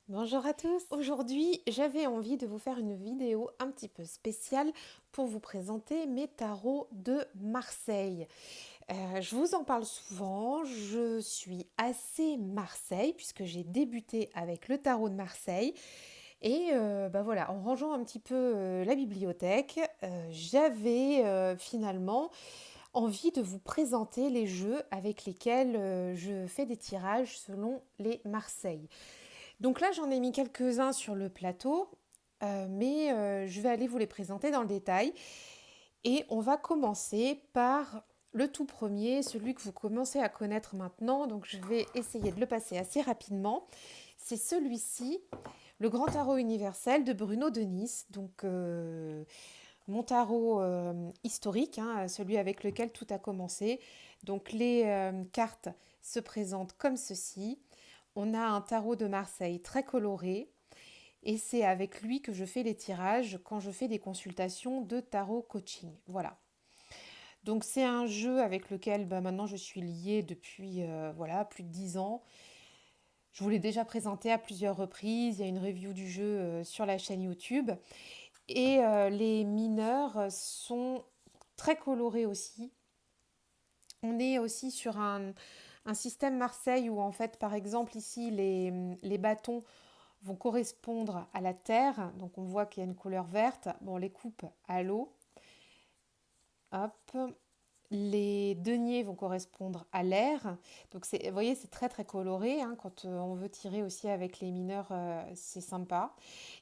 Bonjour à tous. Aujourd'hui, j'avais envie de vous faire une vidéo un petit peu spéciale pour vous présenter mes tarots de Marseille. Je vous en parle souvent, je suis assez Marseille puisque j'ai débuté avec le tarot de Marseille. Et voilà, en rangeant un petit peu la bibliothèque, j'avais finalement envie de vous présenter les jeux avec lesquels je fais des tirages selon les Marseilles. Donc là, j'en ai mis quelques-uns sur le plateau, mais je vais aller vous les présenter dans le détail. Et on va commencer par le tout premier, celui que vous commencez à connaître maintenant. Donc je vais essayer de le passer assez rapidement. C'est celui-ci, le Grand Tarot universel de Bruno de Nice. Donc mon tarot historique, hein, celui avec lequel tout a commencé. Donc les cartes se présentent comme ceci. On a un tarot de Marseille très coloré et c'est avec lui que je fais les tirages quand je fais des consultations de tarot coaching. Voilà. Donc c'est un jeu avec lequel maintenant je suis liée depuis voilà, plus de 10 ans. Je vous l'ai déjà présenté à plusieurs reprises. Il y a une review du jeu sur la chaîne YouTube. Et les mineurs sont très colorés aussi. On est aussi sur un système Marseille où en fait par exemple ici les bâtons vont correspondre à la terre. Donc on voit qu'il y a une couleur verte. Bon, les coupes à l'eau. Hop. Les deniers vont correspondre à l'air. Donc vous voyez, c'est très très coloré. Hein. Quand on veut tirer aussi avec les mineurs, c'est sympa.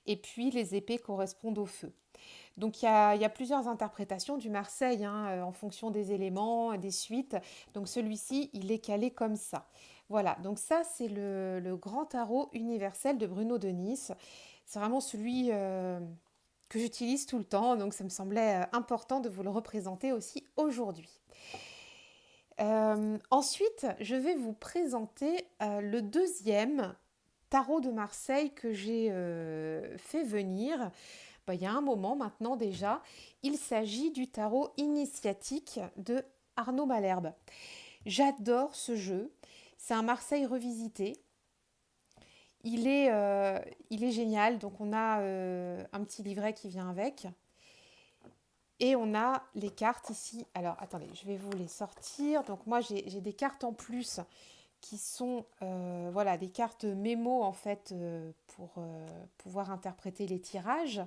Et puis les épées correspondent au feu. Donc il y a plusieurs interprétations du Marseille hein, en fonction des éléments, des suites. Donc celui-ci, il est calé comme ça. Voilà, donc ça c'est le grand tarot universel de Bruno de Nice. C'est vraiment celui que j'utilise tout le temps, donc ça me semblait important de vous le représenter aussi aujourd'hui. Ensuite, je vais vous présenter le deuxième tarot de Marseille que j'ai fait venir il y a un moment maintenant déjà. Il s'agit du tarot initiatique de Arnaud Malherbe. J'adore ce jeu. C'est un Marseille revisité. Il est, euh, il est génial. Donc on a un petit livret qui vient avec. Et on a les cartes ici. Alors attendez, je vais vous les sortir. Donc moi j'ai des cartes en plus qui sont voilà, des cartes mémo en fait pour pouvoir interpréter les tirages.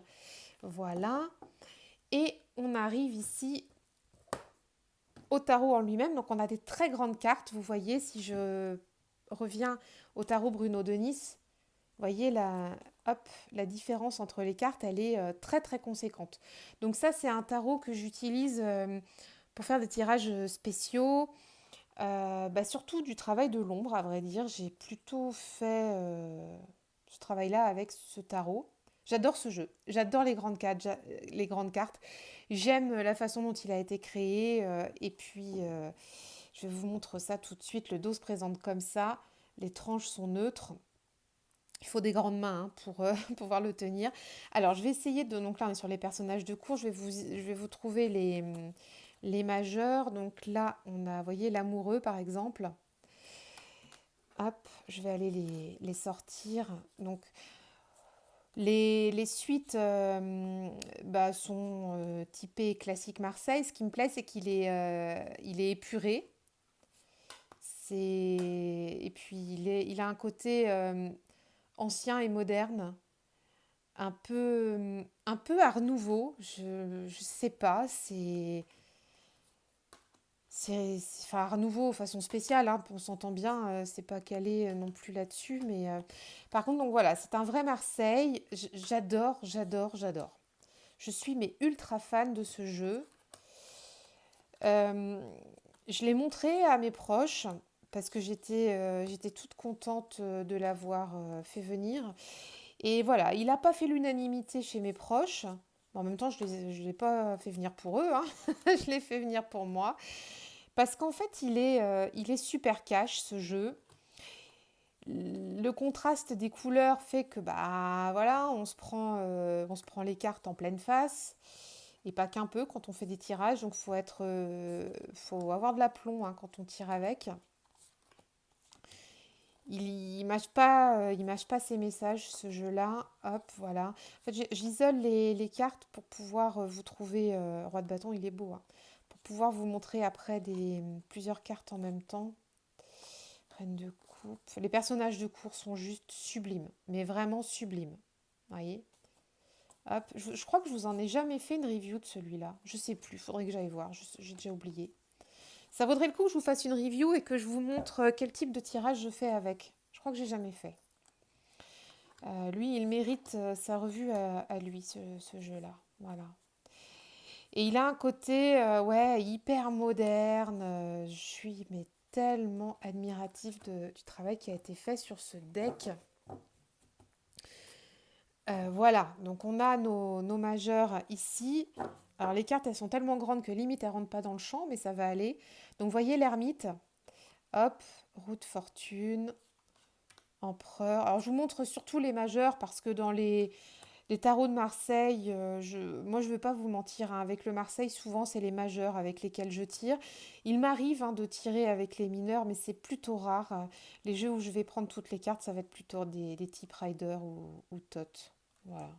Voilà. Et on arrive ici au tarot en lui-même. Donc on a des très grandes cartes. Vous voyez, si je reviens au tarot Bruno de Nice, vous voyez hop, la différence entre les cartes, elle est très très conséquente. Donc ça, c'est un tarot que j'utilise pour faire des tirages spéciaux. Surtout du travail de l'ombre, à vrai dire. J'ai plutôt fait ce travail-là avec ce tarot. J'adore ce jeu. J'adore les grandes cartes. J'aime la façon dont il a été créé. Et puis, je vais vous montrer ça tout de suite. Le dos se présente comme ça. Les tranches sont neutres. Il faut des grandes mains hein, pour pouvoir le tenir. Alors, je vais essayer de... Donc là, on est sur les personnages de cours. Je vais vous trouver les majeurs. Donc là, on a, vous voyez, l'amoureux, par exemple. Hop, je vais aller les sortir. Donc, les suites sont typées classique Marseille. Ce qui me plaît, c'est qu'il est épuré. Et puis, il a un côté ancien et moderne, un peu Art Nouveau. Je sais pas, enfin, Art Nouveau façon spéciale, hein, on s'entend bien, c'est pas calé non plus là-dessus, mais par contre, donc voilà, c'est un vrai Marseille. J'adore, j'adore, j'adore. Je suis mais ultra fan de ce jeu. Euh, je l'ai montré à mes proches parce que j'étais toute contente de l'avoir fait venir. Et voilà, il n'a pas fait l'unanimité chez mes proches. En même temps, je ne l'ai pas fait venir pour eux, hein. Je l'ai fait venir pour moi. Parce qu'en fait, il est super cash ce jeu. Le contraste des couleurs fait que bah voilà, on se prend les cartes en pleine face et pas qu'un peu quand on fait des tirages. Donc faut avoir de l'aplomb hein, quand on tire avec. il mâche pas ses messages, ce jeu-là. Hop, voilà. En fait, j'isole les cartes pour pouvoir vous trouver. Roi de bâton, il est beau, hein. Pour pouvoir vous montrer après plusieurs cartes en même temps. Reine de coupe. Les personnages de cour sont juste sublimes, mais vraiment sublimes. Vous voyez? Hop, je crois que je vous en ai jamais fait une review de celui-là. Je sais plus, faudrait que j'aille voir, j'ai déjà oublié. Ça vaudrait le coup que je vous fasse une review et que je vous montre quel type de tirage je fais avec. Je crois que j'ai jamais fait. Lui, il mérite sa revue à lui, ce jeu-là. Voilà. Et il a un côté ouais, hyper moderne. Je suis mais tellement admiratif du travail qui a été fait sur ce deck. Voilà, donc on a nos majeurs ici. Alors les cartes, elles sont tellement grandes que limite, elles rentrent pas dans le champ, mais ça va aller. Donc vous voyez l'ermite, hop, roue de fortune, empereur. Alors je vous montre surtout les majeurs parce que dans les tarots de Marseille, moi je ne veux pas vous mentir, hein, avec le Marseille, souvent c'est les majeurs avec lesquels je tire. Il m'arrive hein, de tirer avec les mineurs, mais c'est plutôt rare. Les jeux où je vais prendre toutes les cartes, ça va être plutôt des types Rider ou Tot. Voilà.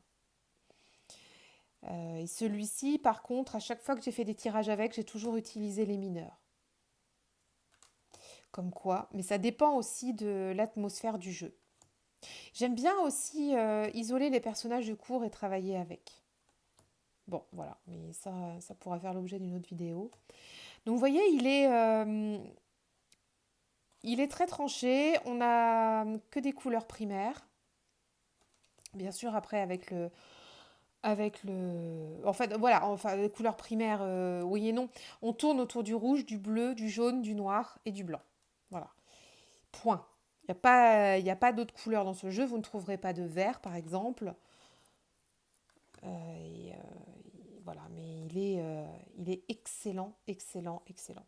Et celui-ci, par contre, à chaque fois que j'ai fait des tirages avec, j'ai toujours utilisé les mineurs. Comme quoi, mais ça dépend aussi de l'atmosphère du jeu. J'aime bien aussi isoler les personnages de cours et travailler avec. Bon, voilà, mais ça pourra faire l'objet d'une autre vidéo. Donc vous voyez, il est très tranché. On a que des couleurs primaires. Bien sûr, après en fait, voilà, enfin les couleurs primaires, oui et non. On tourne autour du rouge, du bleu, du jaune, du noir et du blanc. Voilà. Point. Il y a pas d'autres couleurs dans ce jeu. Vous ne trouverez pas de vert, par exemple. Et, voilà, mais il est excellent, excellent, excellent.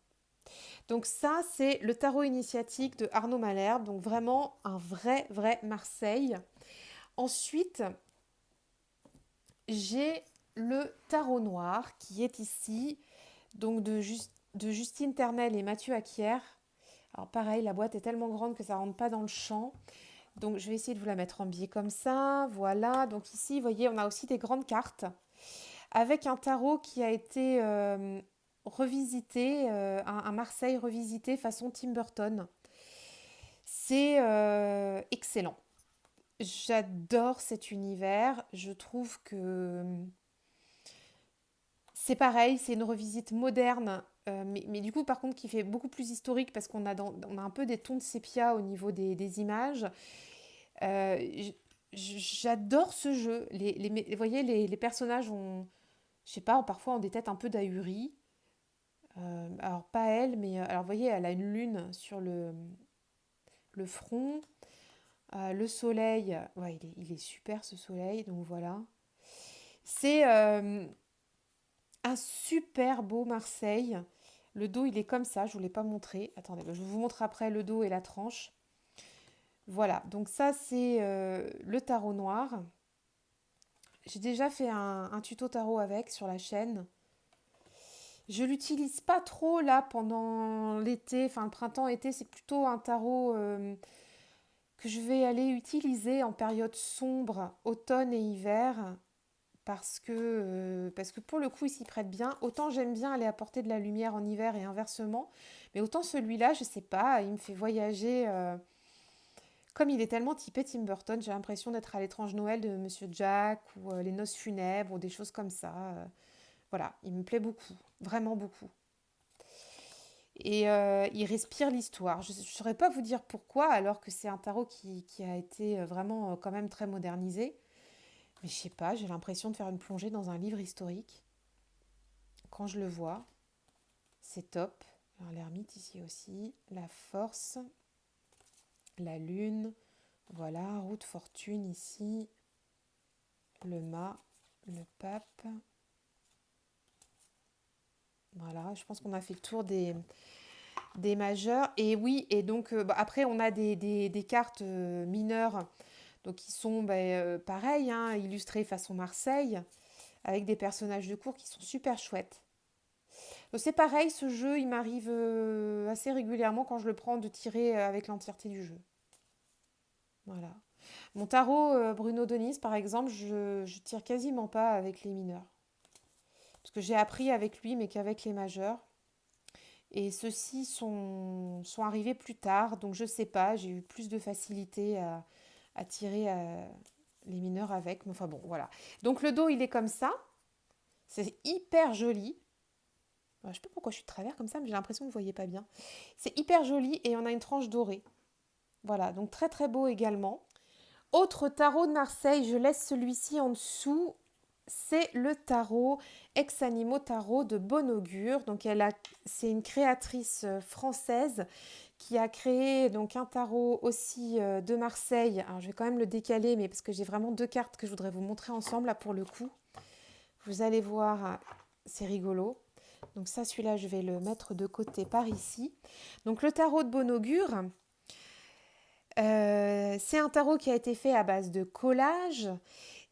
Donc ça, c'est le tarot initiatique de Arnaud Malherbe. Donc vraiment un vrai Marseille. Ensuite, j'ai le tarot noir qui est ici, donc de Justine Ternel et Mathieu Acquière. Alors pareil, la boîte est tellement grande que ça ne rentre pas dans le champ. Donc je vais essayer de vous la mettre en biais comme ça. Voilà, donc ici, vous voyez, on a aussi des grandes cartes avec un tarot qui a été revisité, un Marseille revisité façon Tim Burton. C'est excellent. J'adore cet univers. Je trouve que c'est pareil, c'est une revisite moderne, mais du coup, par contre, qui fait beaucoup plus historique parce on a un peu des tons de sépia au niveau des images. J'adore ce jeu. Vous voyez, les personnages ont, je sais pas, parfois ont des têtes un peu d'ahurie. Alors, pas elle, mais alors, vous voyez, elle a une lune sur le front. Le soleil, ouais, il est super ce soleil, donc voilà. C'est un super beau Marseille. Le dos, il est comme ça, je ne vous l'ai pas montré. Attendez, je vous montre après le dos et la tranche. Voilà, donc ça c'est le tarot noir. J'ai déjà fait un tuto tarot avec sur la chaîne. Je l'utilise pas trop là pendant l'été, enfin le printemps-été, c'est plutôt un tarot que je vais aller utiliser en période sombre, automne et hiver, parce que pour le coup, il s'y prête bien. Autant j'aime bien aller apporter de la lumière en hiver et inversement, mais autant celui-là, je sais pas, il me fait voyager. Comme il est tellement typé Tim Burton, j'ai l'impression d'être à l'étrange Noël de Monsieur Jack ou les noces funèbres ou des choses comme ça. Voilà, il me plaît beaucoup, vraiment beaucoup. Et il respire l'histoire. Je ne saurais pas vous dire pourquoi, alors que c'est un tarot qui a été vraiment quand même très modernisé. Mais je sais pas, j'ai l'impression de faire une plongée dans un livre historique. Quand je le vois, c'est top. Alors l'ermite ici aussi, la force, la lune, voilà, roue de fortune ici, le mât, le pape. Voilà, je pense qu'on a fait le tour des majeurs. Et oui, et donc après on a des cartes mineures donc qui sont pareil, hein, illustrées façon Marseille, avec des personnages de cour qui sont super chouettes. Donc c'est pareil, ce jeu, il m'arrive assez régulièrement quand je le prends de tirer avec l'entièreté du jeu. Voilà. Mon tarot Bruno Denise, par exemple, je tire quasiment pas avec les mineurs. Parce que j'ai appris avec lui, mais qu'avec les majeurs. Et ceux-ci sont arrivés plus tard, donc je sais pas, j'ai eu plus de facilité à tirer les mineurs avec. Mais enfin bon, voilà. Donc le dos, il est comme ça. C'est hyper joli. Je sais pas pourquoi je suis de travers comme ça, mais j'ai l'impression que vous voyez pas bien. C'est hyper joli et on a une tranche dorée. Voilà, donc très très beau également. Autre tarot de Marseille, je laisse celui-ci en dessous. C'est le tarot Ex Animo Tarot de Bon Augure. Donc c'est une créatrice française qui a créé donc un tarot aussi de Marseille. Alors je vais quand même le décaler, mais parce que j'ai vraiment deux cartes que je voudrais vous montrer ensemble là pour le coup. Vous allez voir, c'est rigolo. Donc ça, celui-là, je vais le mettre de côté par ici. Donc le tarot de Bon Augure, c'est un tarot qui a été fait à base de collage.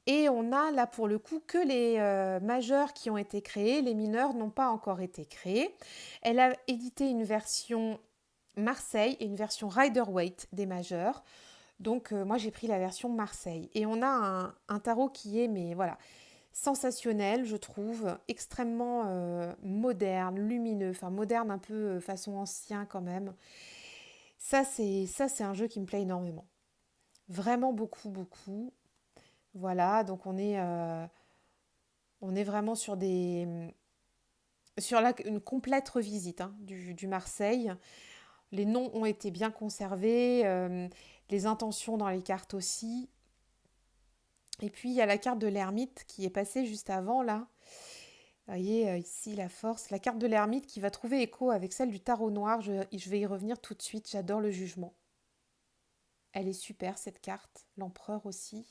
Et on a là pour le coup que les majeurs qui ont été créés, les mineurs n'ont pas encore été créés. Elle a édité une version Marseille et une version Rider-Waite des majeurs. Donc moi j'ai pris la version Marseille. Et on a un tarot qui est, mais voilà, sensationnel je trouve, extrêmement moderne, lumineux, enfin moderne un peu façon ancien quand même. Ça c'est un jeu qui me plaît énormément. Vraiment beaucoup, beaucoup. Voilà, donc on est vraiment sur une complète revisite hein, du Marseille. Les noms ont été bien conservés, les intentions dans les cartes aussi. Et puis il y a la carte de l'ermite qui est passée juste avant là. Vous voyez ici la force, la carte de l'ermite qui va trouver écho avec celle du tarot noir. Je vais y revenir tout de suite, j'adore le jugement. Elle est super cette carte, l'empereur aussi.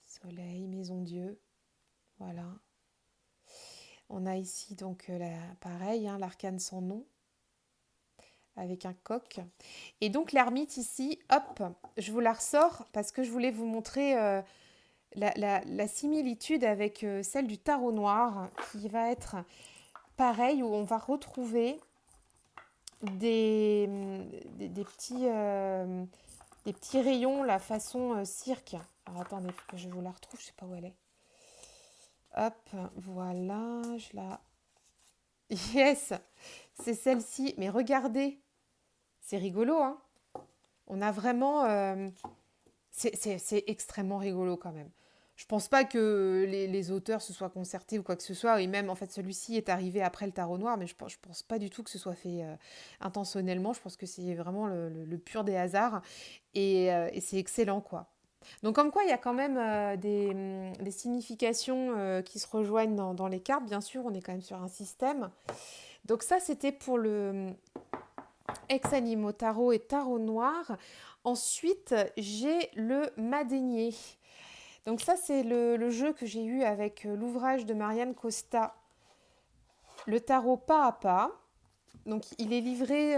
Soleil, maison Dieu, voilà. On a ici donc pareil, hein, l'arcane sans nom, avec un coq. Et donc l'ermite ici, hop, je vous la ressors parce que je voulais vous montrer la similitude avec celle du tarot noir, qui va être pareil, où on va retrouver des, des petits rayons, la façon cirque. Alors attendez, faut que je vous la retrouve, je sais pas où elle est. Hop, voilà, je la... Yes, c'est celle-ci. Mais regardez, c'est rigolo, hein. On a vraiment... c'est extrêmement rigolo quand même. Je pense pas que les auteurs se soient concertés ou quoi que ce soit. Et même, en fait, celui-ci est arrivé après le tarot noir, mais je pense pas du tout que ce soit fait intentionnellement. Je pense que c'est vraiment le pur des hasards. Et c'est excellent, quoi. Donc, comme quoi, il y a quand même des significations qui se rejoignent dans les cartes. Bien sûr, on est quand même sur un système. Donc, ça, c'était pour le Ex-Animo Tarot et Tarot Noir. Ensuite, j'ai le Madénier. Donc ça, c'est le jeu que j'ai eu avec l'ouvrage de Marianne Costa, le tarot pas à pas. Donc il est livré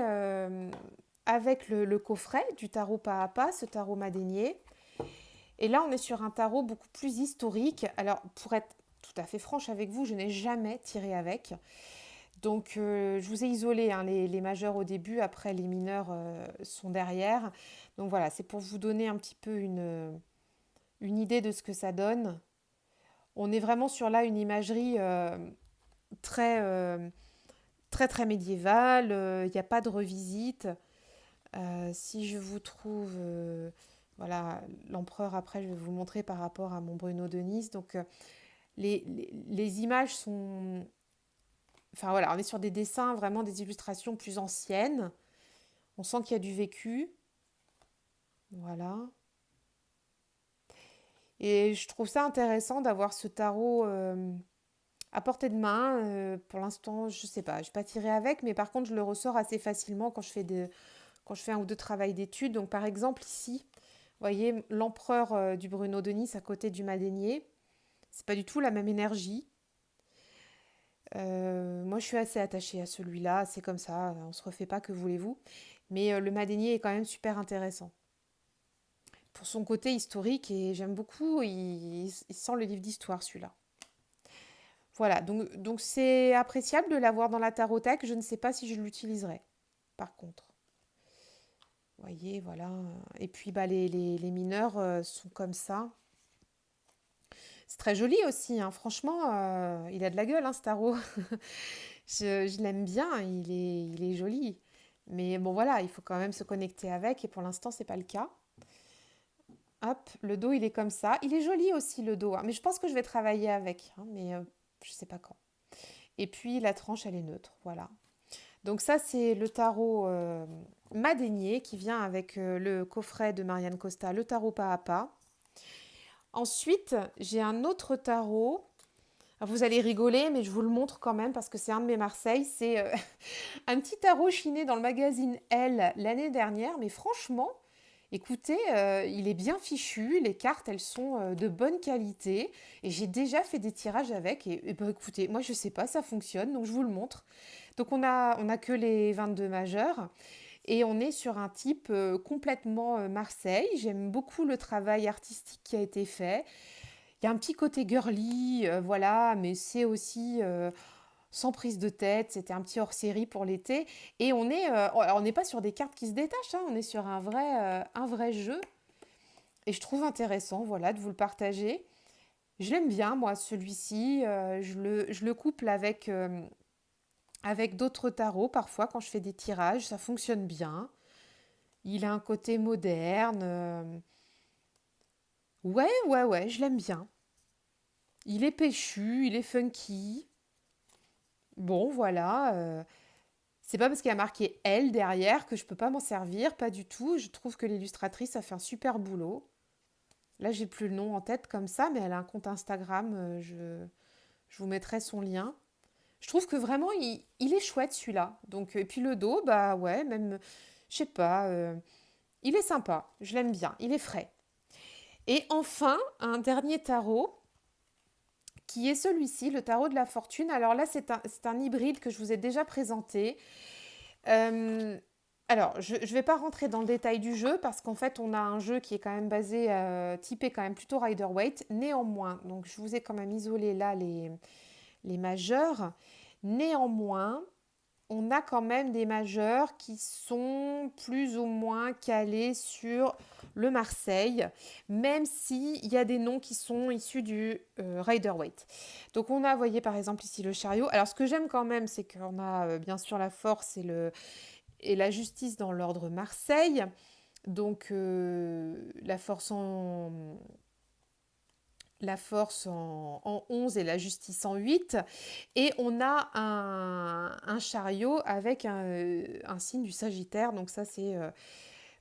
avec le coffret du tarot pas à pas, ce tarot Madénier. Et là, on est sur un tarot beaucoup plus historique. Alors, pour être tout à fait franche avec vous, je n'ai jamais tiré avec. Donc, je vous ai isolé hein, les majeurs au début, après les mineurs sont derrière. Donc voilà, c'est pour vous donner un petit peu une idée de ce que ça donne. On est vraiment sur là une imagerie très, très, très médiévale. Il n'y a pas de revisite. Si je vous trouve, voilà, l'empereur, après, je vais vous montrer par rapport à mon Bruno de Nice. Donc, les images sont... Enfin, voilà, on est sur des dessins, vraiment des illustrations plus anciennes. On sent qu'il y a du vécu. Voilà. Et je trouve ça intéressant d'avoir ce tarot à portée de main. Pour l'instant, je sais pas, je n'ai pas tiré avec, mais par contre, je le ressors assez facilement quand je fais un ou deux travails d'études. Donc, par exemple, ici, vous voyez l'empereur du Bruno de Nice à côté du Madénier. C'est pas du tout la même énergie. Moi, je suis assez attachée à celui-là. C'est comme ça, on se refait pas, que voulez-vous. Mais le Madénier est quand même super intéressant pour son côté historique et j'aime beaucoup. Il sent le livre d'histoire, celui-là. Voilà, donc c'est appréciable de l'avoir dans la tarothèque. Je ne sais pas si je l'utiliserai, par contre. Vous voyez, voilà. Et puis, bah, les mineurs sont comme ça. C'est très joli aussi, hein. Franchement, il a de la gueule, hein, ce tarot. Je l'aime bien, il est joli. Mais bon, voilà, il faut quand même se connecter avec, et pour l'instant, c'est pas le cas. Hop, le dos, il est comme ça. Il est joli aussi, le dos, hein, mais je pense que je vais travailler avec, hein, mais je sais pas quand. Et puis, la tranche, elle est neutre, voilà. Donc ça, c'est le tarot Madénier qui vient avec le coffret de Marianne Costa, le tarot pas à pas. Ensuite, j'ai un autre tarot. Alors, vous allez rigoler, mais je vous le montre quand même parce que c'est un de mes Marseilles. C'est un petit tarot chiné dans le magazine Elle l'année dernière, mais franchement, écoutez, il est bien fichu. Les cartes, elles sont de bonne qualité et j'ai déjà fait des tirages avec. Et bah, écoutez, moi je sais pas, ça fonctionne, donc je vous le montre. Donc on a que les 22 majeurs. Et on est sur un type complètement Marseille. J'aime beaucoup le travail artistique qui a été fait. Il y a un petit côté girly, voilà, mais c'est aussi sans prise de tête. C'était un petit hors-série pour l'été. Et on n'est pas sur des cartes qui se détachent, hein, on est sur un vrai jeu. Et je trouve intéressant, voilà, de vous le partager. Je l'aime bien, moi, celui-ci. Je le couple avec d'autres tarots, parfois, quand je fais des tirages. Ça fonctionne bien. Il a un côté moderne. Ouais, je l'aime bien. Il est péchu, il est funky. Bon, voilà. C'est pas parce qu'il y a marqué elle derrière que je peux pas m'en servir, pas du tout. Je trouve que l'illustratrice a fait un super boulot. Là, j'ai plus le nom en tête comme ça, mais elle a un compte Instagram. Je vous mettrai son lien. Je trouve que vraiment, il est chouette celui-là. Donc, et puis le dos, bah ouais, même, je sais pas, il est sympa. Je l'aime bien. Il est frais. Et enfin, un dernier tarot qui est celui-ci, le tarot de la fortune. Alors là, c'est un hybride que je vous ai déjà présenté. Euh, alors, je ne vais pas rentrer dans le détail du jeu parce qu'en fait, on a un jeu qui est quand même basé, typé quand même plutôt Rider-Waite. Néanmoins, donc je vous ai quand même isolé là les majeurs. Néanmoins, on a quand même des majeurs qui sont plus ou moins calés sur le Marseille, même s'il y a des noms qui sont issus du Rider-Waite. Donc on a, vous voyez par exemple ici le chariot. Alors ce que j'aime quand même, c'est qu'on a bien sûr la force et la justice dans l'ordre Marseille. Donc la force en 11 et la justice en 8. Et on a un chariot avec un signe du Sagittaire. Donc ça, c'est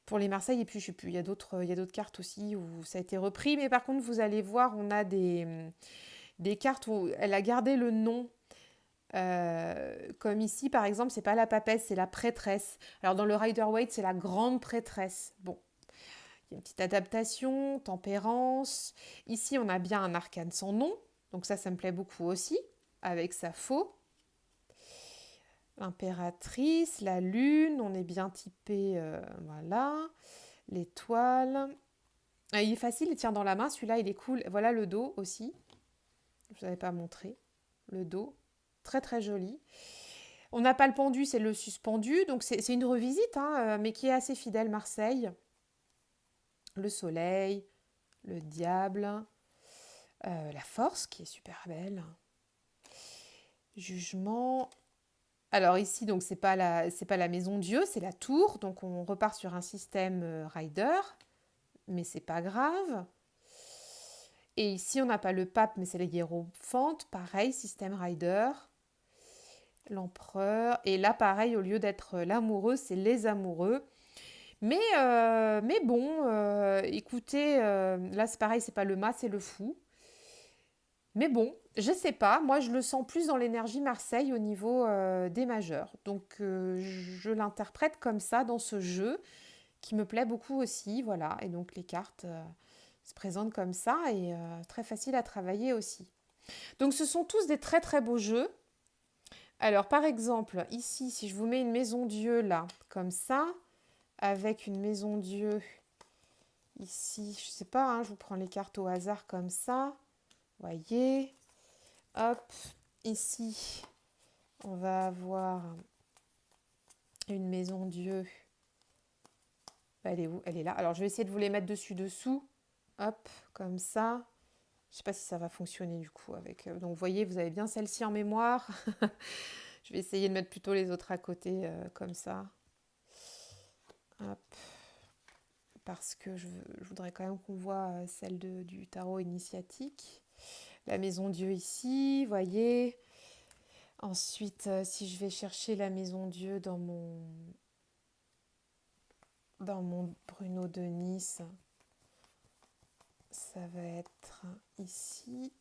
pour les Marseilles. Et puis, je sais plus, il y a d'autres cartes aussi où ça a été repris. Mais par contre, vous allez voir, on a des cartes où elle a gardé le nom. Comme ici, par exemple, c'est pas la papesse, c'est la prêtresse. Alors, dans le Rider-Waite, c'est la grande prêtresse. Bon, il y a une petite adaptation, tempérance. Ici, on a bien un arcane sans nom. Donc ça me plaît beaucoup aussi, avec sa faux. L'impératrice, la lune, on est bien typé, voilà. L'étoile. Ah, il est facile, il tient dans la main, celui-là, il est cool. Voilà le dos aussi. Je ne vous avais pas montré. Le dos, très très joli. On n'a pas le pendu, c'est le suspendu. Donc c'est une revisite, hein, mais qui est assez fidèle, Marseille. Le soleil, le diable, la force qui est super belle. Jugement. Alors ici, donc c'est pas la maison Dieu, c'est la tour. Donc on repart sur un système rider, mais c'est pas grave. Et ici, on n'a pas le pape, mais c'est les hiérophantes. Pareil, système rider. L'empereur. Et là, pareil, au lieu d'être l'amoureux, c'est les amoureux. Mais bon, écoutez, là c'est pareil, c'est pas le mât, c'est le fou. Mais bon, je sais pas, moi je le sens plus dans l'énergie Marseille au niveau des majeurs. Donc je l'interprète comme ça dans ce jeu qui me plaît beaucoup aussi, voilà. Et donc les cartes se présentent comme ça et très facile à travailler aussi. Donc ce sont tous des très très beaux jeux. Alors par exemple, ici, si je vous mets une maison Dieu là, comme ça, avec une maison Dieu ici, je sais pas, hein, je vous prends les cartes au hasard comme ça, voyez. Hop, ici, on va avoir une maison Dieu Elle est où? Elle est là. Alors, je vais essayer de vous les mettre dessus-dessous. Hop, comme ça. Je sais pas si ça va fonctionner du coup avec. Donc, vous voyez, vous avez bien celle-ci en mémoire. Je vais essayer de mettre plutôt les autres à côté, comme ça. Hop. Parce que je voudrais quand même qu'on voit celle du tarot initiatique. La maison Dieu ici, voyez. Ensuite, si je vais chercher la maison Dieu dans mon Bruno de Nice, ça va être ici.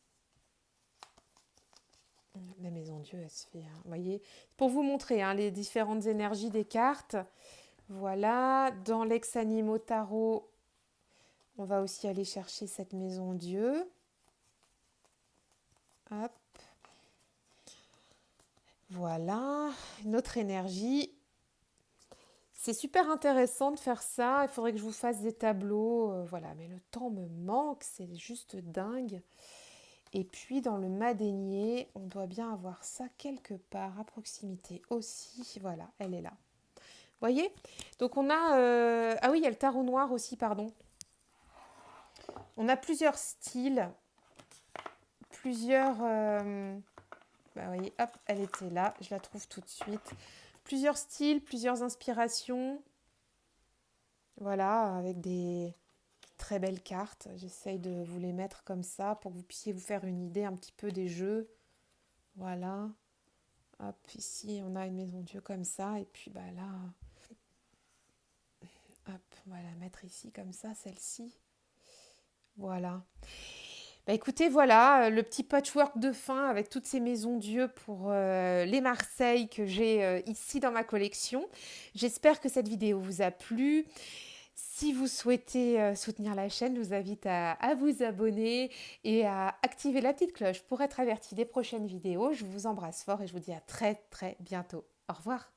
La maison Dieu, elle se fait, hein, vous voyez. Pour vous montrer hein, les différentes énergies des cartes. Voilà, dans l'ex-animo tarot, on va aussi aller chercher cette maison Dieu. Hop. Voilà, une autre énergie. C'est super intéressant de faire ça. Il faudrait que je vous fasse des tableaux. Voilà, mais le temps me manque, c'est juste dingue. Et puis dans le Madénier, on doit bien avoir ça quelque part à proximité aussi. Voilà, elle est là. Vous voyez? Donc on a... Ah oui, il y a le tarot noir aussi, pardon. On a plusieurs styles. Plusieurs... Bah, vous voyez, hop, elle était là. Je la trouve tout de suite. Plusieurs styles, plusieurs inspirations. Voilà, avec des très belles cartes. J'essaye de vous les mettre comme ça pour que vous puissiez vous faire une idée un petit peu des jeux. Voilà. Hop, ici, on a une maison Dieu comme ça. Et puis, bah là, hop, on va la mettre ici comme ça, celle-ci. Voilà. Bah écoutez, voilà, le petit patchwork de fin avec toutes ces maisons Dieu pour les Marseilles que j'ai ici dans ma collection. J'espère que cette vidéo vous a plu. Si vous souhaitez soutenir la chaîne, je vous invite à vous abonner et à activer la petite cloche pour être averti des prochaines vidéos. Je vous embrasse fort et je vous dis à très très bientôt. Au revoir.